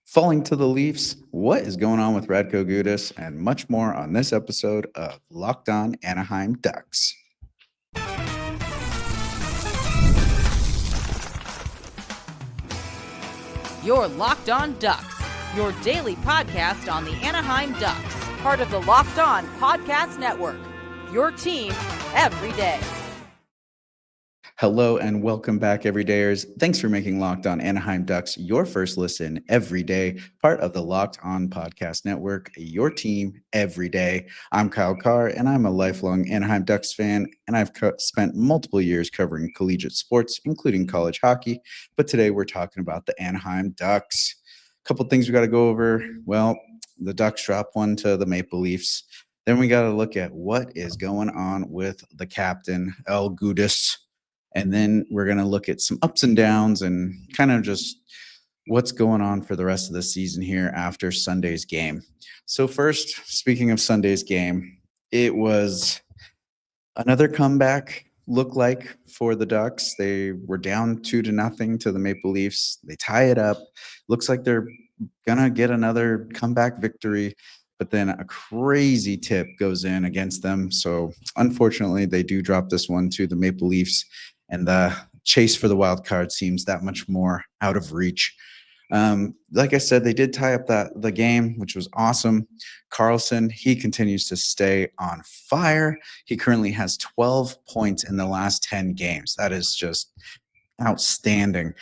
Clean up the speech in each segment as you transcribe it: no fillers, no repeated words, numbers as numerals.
Falling to the Leafs, what is going on with Radko Gudas, and much more on this episode of Locked On Anaheim Ducks. You're Locked On Ducks, your daily podcast on the Anaheim Ducks, part of the Locked On Podcast Network, your team every day. Hello and welcome back, everydayers. Thanks for making Locked On Anaheim Ducks your first listen every day, part of the Locked On Podcast Network, your team every day. I'm Kyle Carr, and I'm a lifelong Anaheim Ducks fan, and I've spent multiple years covering collegiate sports, including college hockey. But today we're talking about the Anaheim Ducks. A couple things we got to go over. Well, the Ducks dropped one to the Maple Leafs. Then we got to look at what is going on with the captain, El Gudas. And then we're going to look at some ups and downs and kind of just what's going on for the rest of the season here after Sunday's game. So first, speaking of Sunday's game, it was another comeback look like for the Ducks. They were down 2-0 to the Maple Leafs. They tie it up. Looks like they're going to get another comeback victory. But then a crazy tip goes in against them. So unfortunately, they do drop this one to the Maple Leafs. And the chase for the wild card seems that much more out of reach. Like I said, they did tie up the game, which was awesome. Carlson, he continues to stay on fire. He currently has 12 points in the last 10 games. That is just outstanding.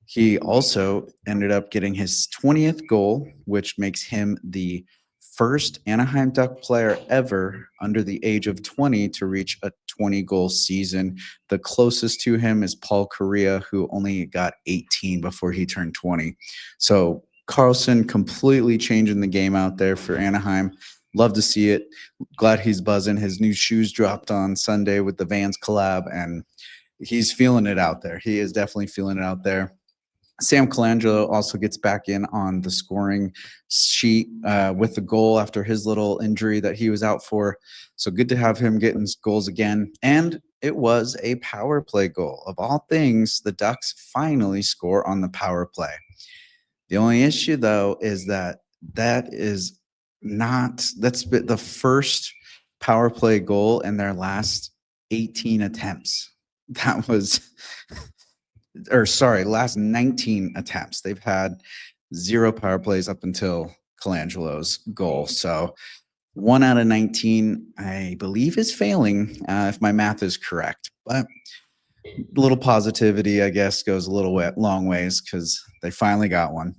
He also ended up getting his 20th goal, which makes him the first Anaheim Duck player ever under the age of 20 to reach a 20-goal season. The closest to him is Paul Correa, who only got 18 before he turned 20. So Carlson completely changing the game out there for Anaheim. Love to see it. Glad he's buzzing. His new shoes dropped on Sunday with the Vans collab, and he's feeling it out there. He is definitely feeling it out there. Sam Colangelo also gets back in on the scoring sheet with the goal after his little injury that he was out for. So good to have him getting goals again. And it was a power play goal. Of all things, the Ducks finally score on the power play. The only issue, though, is that's the first power play goal in their last 18 attempts. Last 19 attempts. They've had 0 power plays up until Colangelo's goal. So 1 out of 19, I believe, is failing, if my math is correct. But a little positivity, I guess, goes a long ways because they finally got one.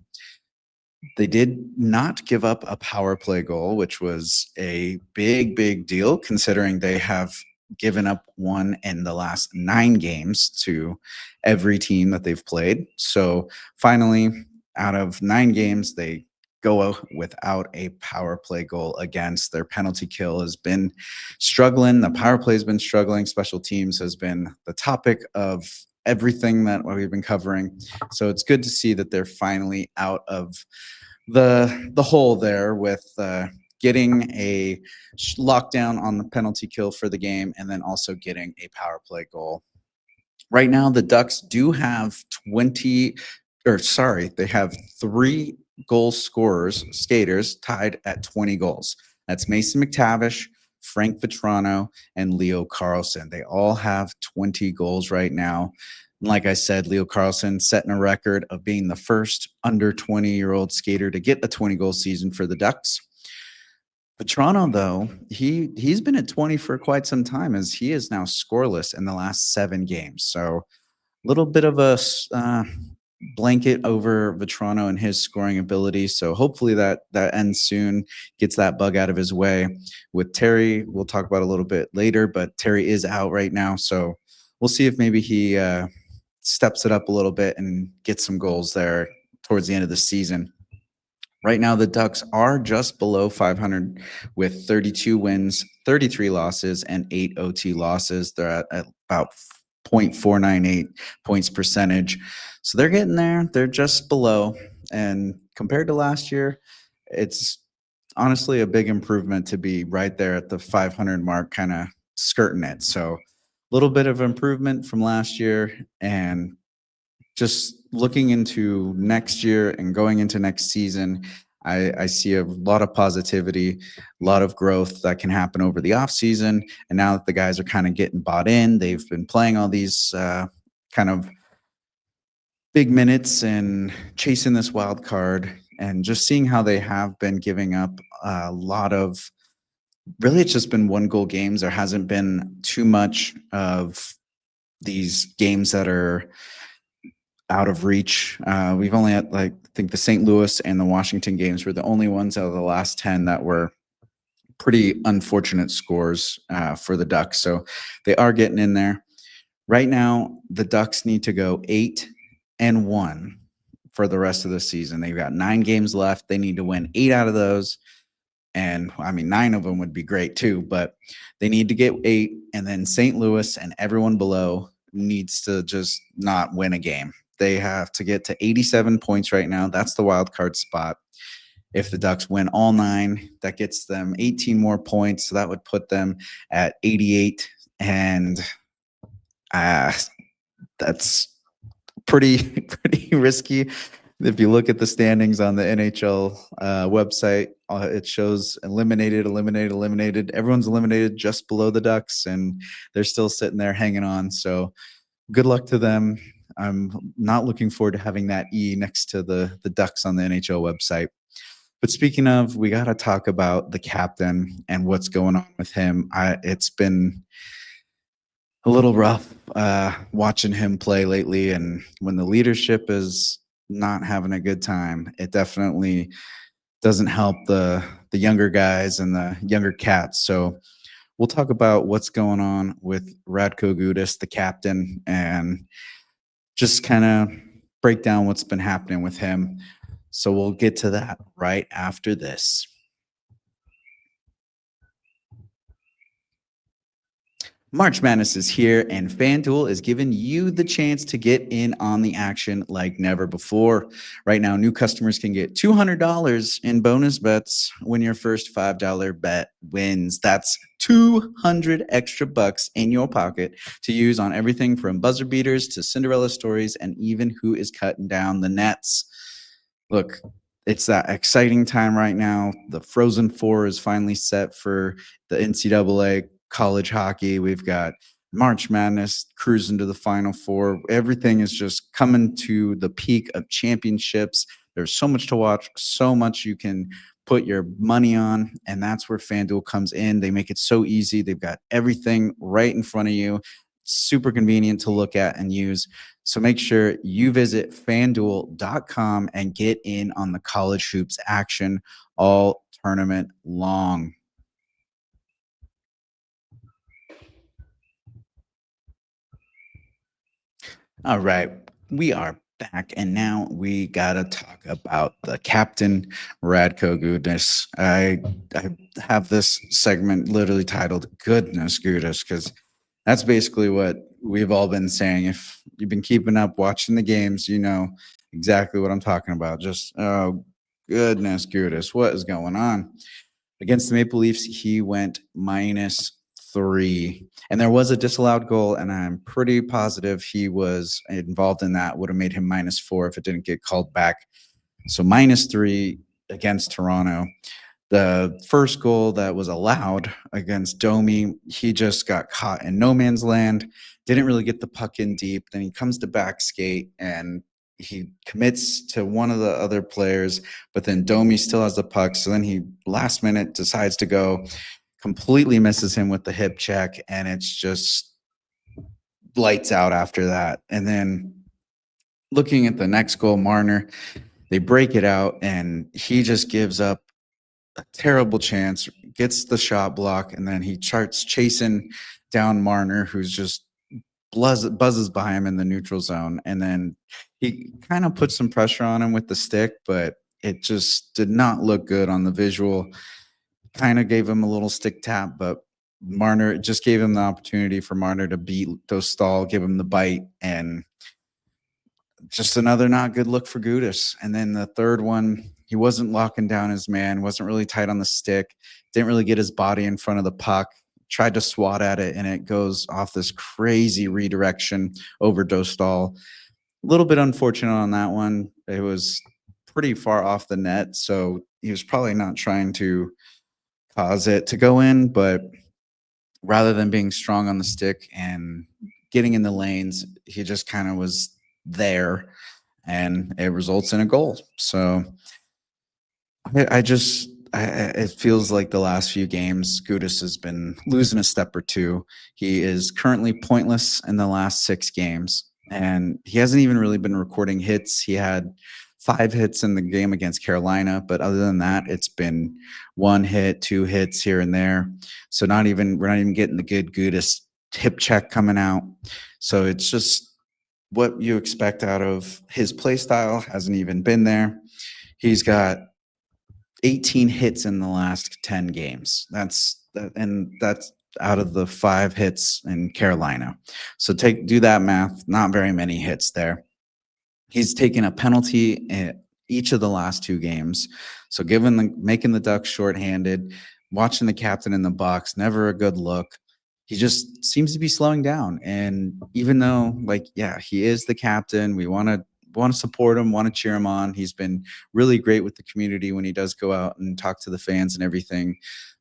They did not give up a power play goal, which was a big, big deal considering they have given up one in the last 9 games to every team that they've played. So finally, out of 9 games, they go without a power play goal against. Their penalty kill has been struggling. The power play has been struggling. Special teams has been the topic of everything that we've been covering. So it's good to see that they're finally out of the hole there with getting a lockdown on the penalty kill for the game, and then also getting a power play goal. Right now, the Ducks do have they have 3 goal skaters tied at 20 goals. That's Mason McTavish, Frank Vetrano, and Leo Carlson. They all have 20 goals right now. And like I said, Leo Carlson setting a record of being the first under 20-year-old skater to get a 20-goal season for the Ducks. Vetrano, though, he's been at 20 for quite some time, as he is now scoreless in the last 7 games. So a little bit of a blanket over Vetrano and his scoring ability. So hopefully that ends soon, gets that bug out of his way. With Terry, we'll talk about a little bit later, but Terry is out right now. So we'll see if maybe he steps it up a little bit and gets some goals there towards the end of the season. Right now, the Ducks are just below 500 with 32 wins, 33 losses, and 8 OT losses. They're at about 0.498 points percentage. So they're getting there. They're just below. And compared to last year, it's honestly a big improvement to be right there at the 500 mark, kind of skirting it. So a little bit of improvement from last year, and just looking into next year and going into next season, I see a lot of positivity, a lot of growth that can happen over the offseason. And now that the guys are kind of getting bought in, they've been playing all these kind of big minutes and chasing this wild card, and just seeing how they have been giving up a lot of, really it's just been one goal games. There hasn't been too much of these games that are out of reach. We've only had, like, I think the St. Louis and the Washington games were the only ones out of the last 10 that were pretty unfortunate scores for the Ducks. So they are getting in there. Right now, the Ducks need to go 8-1 for the rest of the season. They've got 9 games left. They need to win 8 out of those. And I mean, 9 of them would be great too, but they need to get 8. And then St. Louis and everyone below needs to just not win a game. They have to get to 87 points right now. That's the wild card spot. If the Ducks win all 9, that gets them 18 more points. So that would put them at 88. And that's pretty risky. If you look at the standings on the NHL website, it shows eliminated. Everyone's eliminated just below the Ducks, and they're still sitting there hanging on. So good luck to them. I'm not looking forward to having that E next to the Ducks on the NHL website. But speaking of, we got to talk about the captain and what's going on with him. It's been a little rough watching him play lately, and when the leadership is not having a good time, it definitely doesn't help the younger guys and the younger cats. So we'll talk about what's going on with Radko Gudas, the captain, and just kind of break down what's been happening with him. So we'll get to that right after this. March Madness is here, and FanDuel is giving you the chance to get in on the action like never before. Right now, new customers can get $200 in bonus bets when your first $5 bet wins. That's 200 extra bucks in your pocket to use on everything from buzzer beaters to Cinderella stories and even who is cutting down the nets. Look, it's that exciting time right now. The Frozen Four is finally set for the NCAA college hockey. We've got March Madness cruising to the Final Four. Everything is just coming to the peak of championships. There's so much to watch, so much you can put your money on, and that's where FanDuel comes in. They make it so easy. They've got everything right in front of you. Super convenient to look at and use. So make sure you visit FanDuel.com and get in on the college hoops action all tournament long. All right, we are back, and now we gotta talk about the captain, Radko Gudas. I have this segment literally titled "Goodness Gudas" because that's basically what we've all been saying. If you've been keeping up watching the games, you know exactly what I'm talking about. Just, oh goodness Gudas, what is going on? Against the Maple Leafs, he went -3. And there was a disallowed goal, and I'm pretty positive he was involved in that. Would have made him -4 if it didn't get called back. So -3 against Toronto. The first goal that was allowed against Domi, he just got caught in no man's land, didn't really get the puck in deep. Then he comes to back skate and he commits to one of the other players, but then Domi still has the puck. So then he last minute decides to go, completely misses him with the hip check, and it's just lights out after that. And then looking at the next goal, Marner, they break it out, and he just gives up a terrible chance, gets the shot block, and then he starts chasing down Marner, who's just buzzes by him in the neutral zone. And then he kind of put some pressure on him with the stick, but it just did not look good on the visual. Kind of gave him a little stick tap, but Marner just gave him the opportunity for Marner to beat Dostal, give him the bite, and just another not good look for Gudas. And then the third one, he wasn't locking down his man, wasn't really tight on the stick, didn't really get his body in front of the puck, tried to swat at it, and it goes off this crazy redirection over Dostal. A little bit unfortunate on that one. It was pretty far off the net, so he was probably not trying to cause it to go in, but rather than being strong on the stick and getting in the lanes, he just kind of was there and it results in a goal. So it feels like the last few games, Gudis has been losing a step or two. He is currently pointless in the last 6 games, and he hasn't even really been recording hits. He had 5 hits in the game against Carolina, but other than that, it's been 1 hit, 2 hits here and there. So we're not even getting the good Gudis hip check coming out. So it's just what you expect out of his play style hasn't even been there. He's got 18 hits in the last 10 games. That's out of the 5 hits in Carolina. So do that math, not very many hits there. He's taken a penalty in each of the last 2 games. So making the Ducks shorthanded, watching the captain in the box, never a good look. He just seems to be slowing down. And even though, he is the captain, we want to support him, want to cheer him on. He's been really great with the community when he does go out and talk to the fans and everything.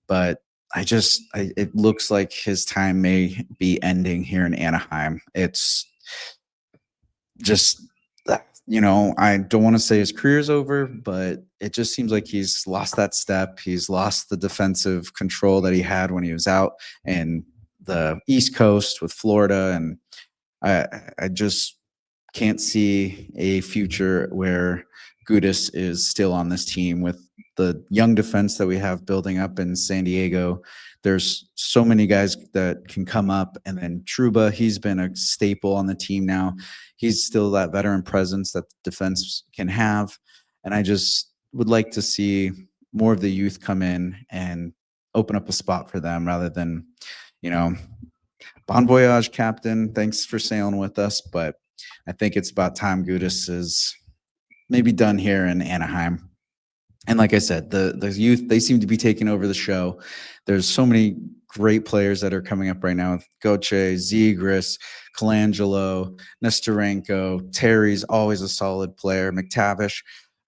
But it looks like his time may be ending here in Anaheim. It's just, I don't want to say his career's over, but it just seems like he's lost that step. He's lost the defensive control that he had when he was out in the East Coast with Florida. And I just can't see a future where Gudis is still on this team with the young defense that we have building up in San Diego. There's so many guys that can come up, and then Trouba, he's been a staple on the team now. He's still that veteran presence that the defense can have, and I just would like to see more of the youth come in and open up a spot for them rather than, bon voyage, captain. Thanks for sailing with us, but I think it's about time Gudis is maybe done here in Anaheim. And like I said, the youth, they seem to be taking over the show. There's so many great players that are coming up right now with Goche, Zegras, Colangelo, Nestorenko. Terry's always a solid player. McTavish.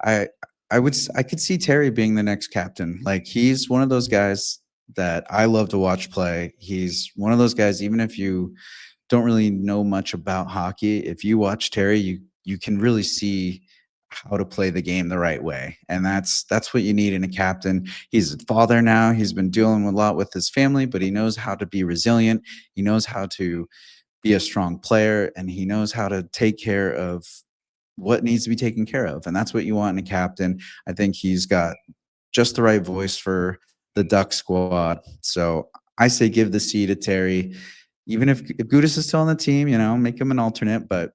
I I could see Terry being the next captain. Like he's one of those guys that I love to watch play. He's one of those guys, even if you don't really know much about hockey, if you watch Terry, you can really see how to play the game the right way. And that's what you need in a captain. He's a father now. He's been dealing a lot with his family, but he knows how to be resilient. He knows how to be a strong player, and he knows how to take care of what needs to be taken care of. And that's what you want in a captain. I think he's got just the right voice for the Duck squad. So I say give the C to Terry. Even if Gudis is still on the team, make him an alternate, but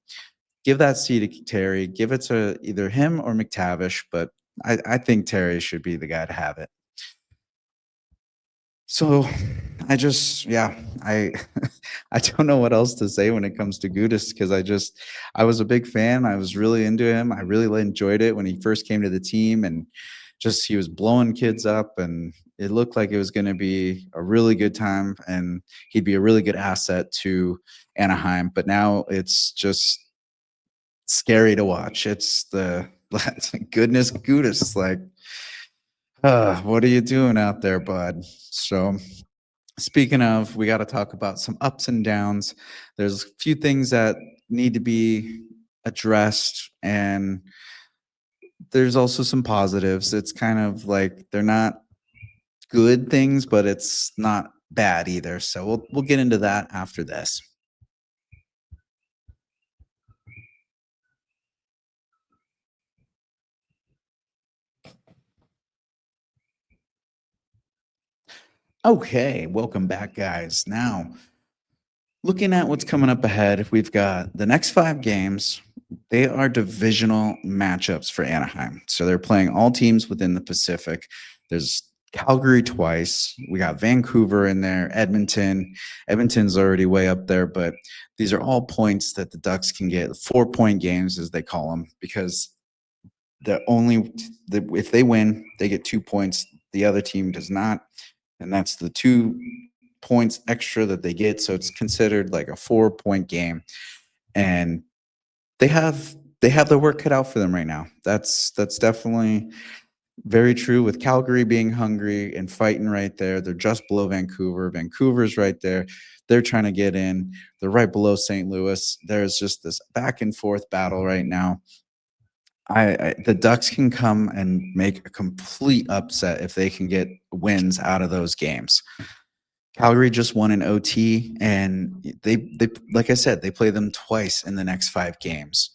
give that C to Terry. Give it to either him or McTavish, but I think Terry should be the guy to have it. So I I don't know what else to say when it comes to Gudis because I was a big fan. I was really into him. I really enjoyed it when he first came to the team, and just he was blowing kids up, and it looked like it was going to be a really good time, and he'd be a really good asset to Anaheim. But now it's just scary to watch. It's the goodness Gudis, like, what are you doing out there, bud? So speaking of, we got to talk about some ups and downs. There's a few things that need to be addressed, and there's also some positives. It's kind of like they're not good things, but it's not bad either. So we'll get into that after this. Okay, welcome back, guys. Now, looking at what's coming up ahead, we've got the next 5 games. They are divisional matchups for Anaheim. So they're playing all teams within the Pacific. There's Calgary twice. We got Vancouver in there, Edmonton. Edmonton's already way up there, but these are all points that the Ducks can get, 4-point games as they call them, because if they win, they get 2 points. The other team does not, and that's the 2 points extra that they get. So it's considered like a 4-point game. And they have they have their work cut out for them right now. That's definitely very true with Calgary being hungry and fighting right there. They're just below Vancouver. Vancouver's right there. They're trying to get in. They're right below St. Louis. There's just this back and forth battle right now. The Ducks can come and make a complete upset if they can get wins out of those games. Calgary just won an OT, and they like I said, they play them twice in the next 5 games.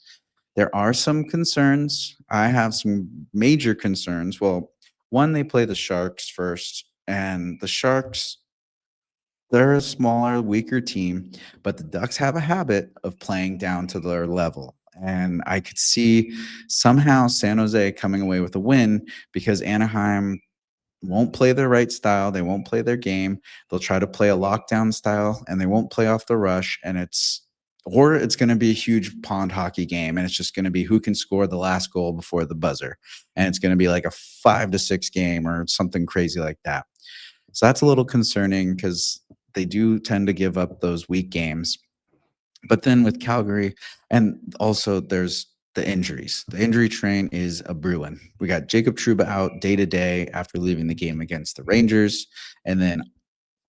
There are some concerns. I have some major concerns. Well, one, they play the Sharks first, and the Sharks, they're a smaller, weaker team, but the Ducks have a habit of playing down to their level. And I could see somehow San Jose coming away with a win because Anaheim won't play their right style. They won't play their game. They'll try to play a lockdown style and they won't play off the rush. And it's going to be a huge pond hockey game. And it's just going to be who can score the last goal before the buzzer. And it's going to be like a 5-6 game or something crazy like that. So that's a little concerning because they do tend to give up those weak games. But then with Calgary, and also there's the injuries. The injury train is a brewing. We got Jacob Trouba out day to day after leaving the game against the Rangers. And then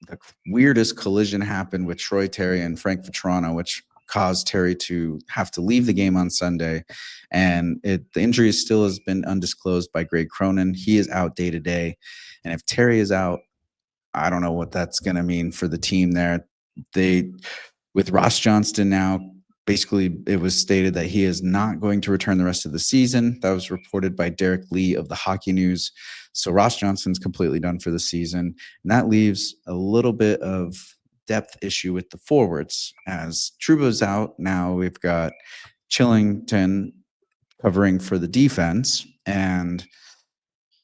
the weirdest collision happened with Troy Terry and Frank Vetrano, which caused Terry to have to leave the game on Sunday. And the injury still has been undisclosed by Greg Cronin. He is out day to day. And if Terry is out, I don't know what that's going to mean for the team there. With Ross Johnston now, basically it was stated that he is not going to return the rest of the season. That was reported by Derek Lee of the Hockey News. So Ross Johnston's completely done for the season. And that leaves a little bit of depth issue with the forwards. As Trouba's out, now we've got Chillington covering for the defense. And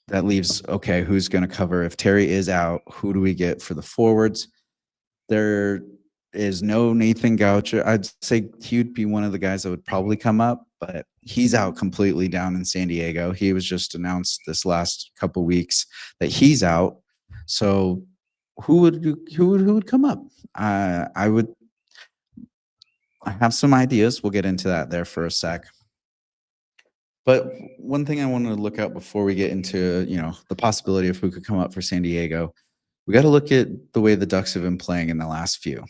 that leaves, okay, who's going to cover? If Terry is out, who do we get for the forwards? There is no Nathan Goucher. I'd say he would be one of the guys that would probably come up, but he's out completely down in San Diego. He was just announced this last couple weeks that he's out. So who would come up? I have some ideas. We'll get into that there for a sec. But one thing I wanted to look at before we get into, the possibility of who could come up for San Diego, we got to look at the way the Ducks have been playing in the last few.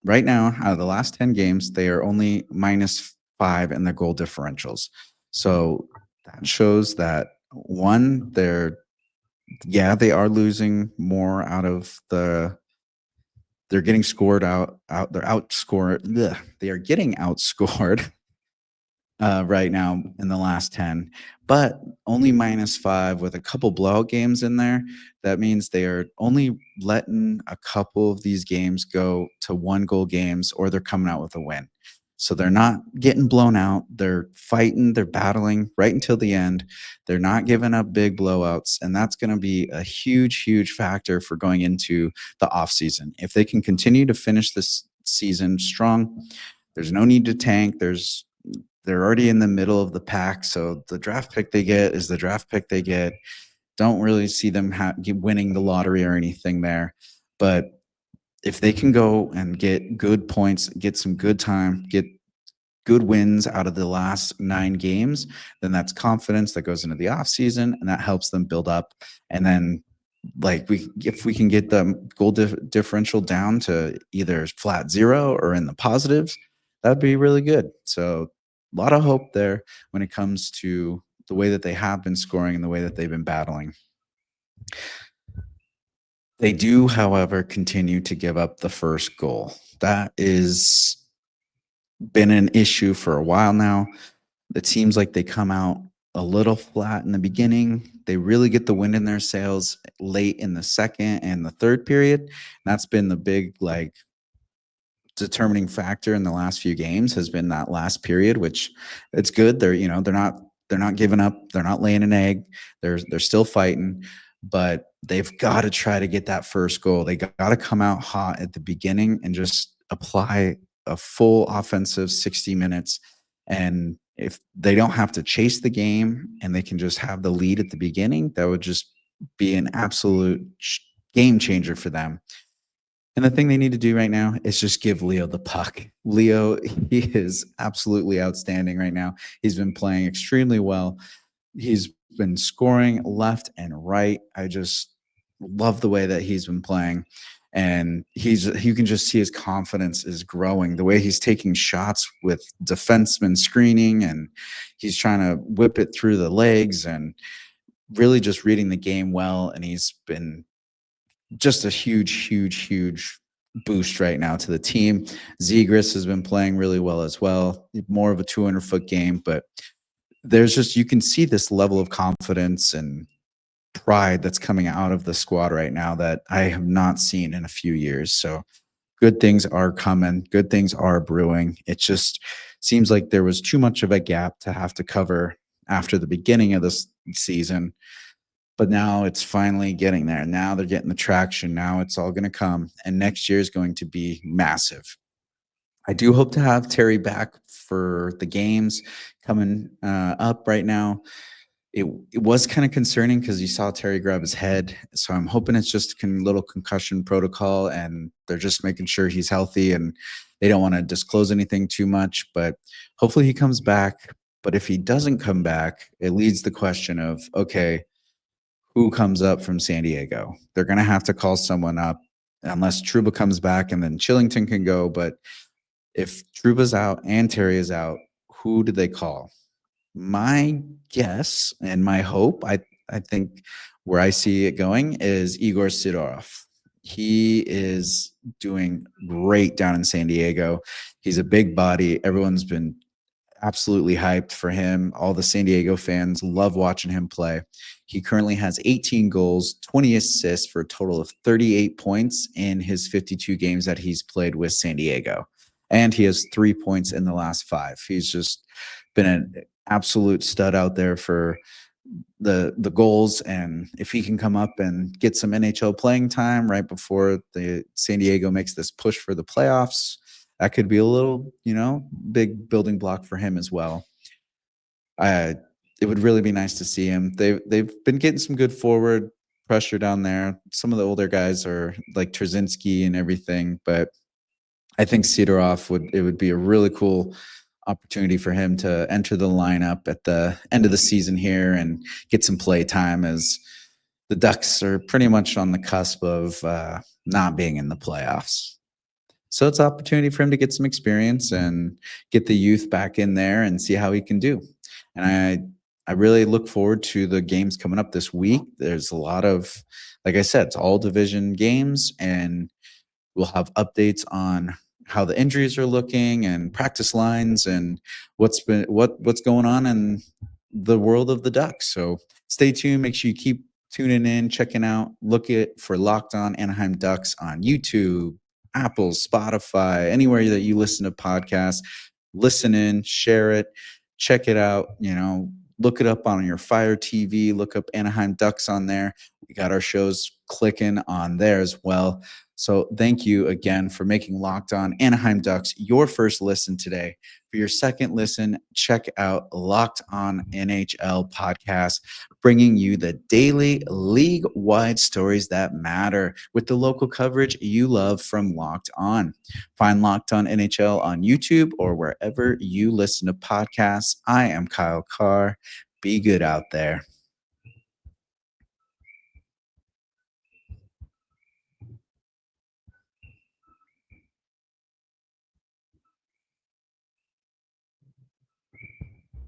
Right now, out of the last 10 games, they are only -5 in their goal differentials. So that shows that one, they are losing more out of they're getting scored out. They're outscored. They are getting outscored right now in the last 10, but only -5 with a couple blowout games in there. That means they are only letting a couple of these games go to 1-goal games, or they're coming out with a win. So they're not getting blown out. They're fighting, they're battling right until the end. They're not giving up big blowouts. And that's going to be a huge, huge factor for going into the offseason. If they can continue to finish this season strong, there's no need to tank. They're already in the middle of the pack, so the draft pick they get is the draft pick they get. Don't really see them winning the lottery or anything there. But if they can go and get good points, get some good time, get good wins out of the last 9 games, then that's confidence that goes into the offseason, and that helps them build up. And then if we can get the goal differential down to either flat 0 or in the positives, that'd be really good. So a lot of hope there when it comes to the way that they have been scoring and the way that they've been battling. They do, however, continue to give up the first goal. That is been an issue for a while now. It seems like they come out a little flat in the beginning. They really get the wind in their sails late in the second and the third period. That's been the big determining factor in the last few games, has been that last period, which it's good. They're not giving up. They're not laying an egg. They're still fighting, but they've got to try to get that first goal. They got to come out hot at the beginning and just apply a full offensive 60 minutes. And if they don't have to chase the game and they can just have the lead at the beginning, that would just be an absolute game changer for them. And the thing they need to do right now is just give Leo the puck. Leo, he is absolutely outstanding right now. He's been playing extremely well. He's been scoring left and right. I just love the way that he's been playing. And you can just see his confidence is growing. The way he's taking shots with defenseman screening, and he's trying to whip it through the legs and really just reading the game well. And he's been just a huge boost right now to the team. Zegras has been playing really well as well. More of a 200-foot game, but there's just, you can see this level of confidence and pride that's coming out of the squad right now that I have not seen in a few years. So good things are coming. Good things are brewing. It just seems like there was too much of a gap to have to cover after the beginning of this season. But now it's finally getting there. Now they're getting the traction. Now it's all going to come. And next year is going to be massive. I do hope to have Terry back for the games coming up right now. It was kind of concerning because you saw Terry grab his head. So I'm hoping it's just a little concussion protocol and they're just making sure he's healthy and they don't want to disclose anything too much. But hopefully he comes back. But if he doesn't come back, it leads the question of, okay, who comes up from San Diego? They're going to have to call someone up unless Trouba comes back and then Chillington can go. But if Trouba's out and Terry is out, who do they call? My guess and my hope, I think where I see it going is Igor Sidorov. He is doing great down in San Diego. He's a big body. Everyone's been absolutely hyped for him. All the San Diego fans love watching him play. He currently has 18 goals, 20 assists for a total of 38 points in his 52 games that he's played with San Diego. And he has 3 points in the last 5. He's just been an absolute stud out there for the goals. And if he can come up and get some NHL playing time right before the San Diego makes this push for the playoffs, that could be a little, big building block for him as well. It would really be nice to see him. They've been getting some good forward pressure down there. Some of the older guys are like Trzynski and everything, but I think Sidorov would be a really cool opportunity for him to enter the lineup at the end of the season here and get some play time, as the Ducks are pretty much on the cusp of not being in the playoffs. So it's an opportunity for him to get some experience and get the youth back in there and see how he can do. And I really look forward to the games coming up this week. There's a lot of, like I said, it's all division games, and we'll have updates on how the injuries are looking and practice lines and what's going on in the world of the Ducks. So stay tuned. Make sure you keep tuning in, checking out. Look for Locked On Anaheim Ducks on YouTube, Apple, Spotify, anywhere that you listen to podcasts. Listen in, share it, check it out. Look it up on your Fire TV. Look up Anaheim Ducks on there. We got our shows clicking on there as well. So thank you again for making Locked On Anaheim Ducks your first listen today. For your second listen, check out Locked On NHL podcast, bringing you the daily league-wide stories that matter with the local coverage you love from Locked On. Find Locked On NHL on YouTube or wherever you listen to podcasts. I am Kyle Carr. Be good out there.